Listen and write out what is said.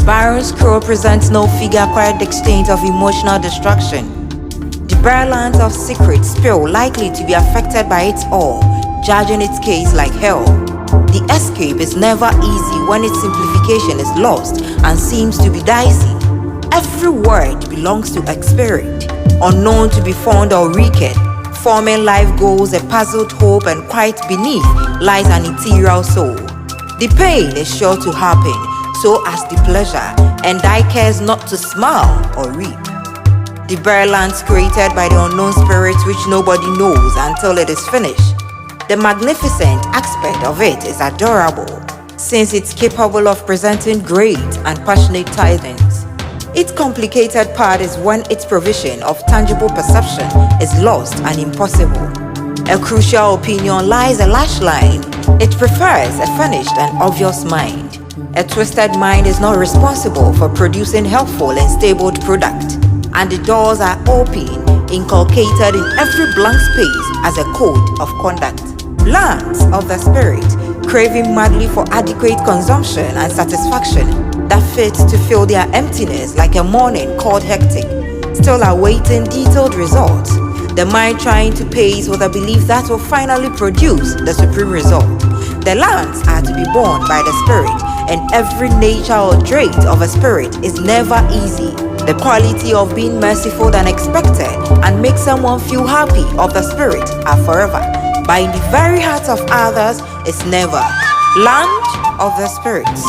S.C.R.O.L presents no figure-acquired extent of emotional destruction. The barrellands of secret spill likely to be affected by it all, judging its case like hell. The escape is never easy when its simplification is lost and seems to be dicey. Every word belongs to a spirit, unknown to be found or wicked, forming life goals, a puzzled hope, and quite beneath lies an ethereal soul. The pain is sure to happen, so as the pleasure, and I cares not to smile or reap. The barrellands created by the unknown spirit which nobody knows until it is finished. The magnificent aspect of it is adorable, since it's capable of presenting great and passionate tidings. Its complicated part is when its provision of tangible perception is lost and impossible. A crucial opinion lies a lash line. It prefers a finished and obvious mind. A twisted mind is not responsible for producing helpful and stable product, and the doors are open, inculcated in every blank space as a code of conduct. Lands of the spirit, craving madly for adequate consumption and satisfaction that fit to fill their emptiness like a morning called hectic, still awaiting detailed results. The mind trying to pace with a belief that will finally produce the supreme result. The lands are to be born by the spirit, and every nature or trait of a spirit is never easy. The quality of being merciful than expected and make someone feel happy of the spirit are forever, but in the very heart of others is never. Land of the spirits.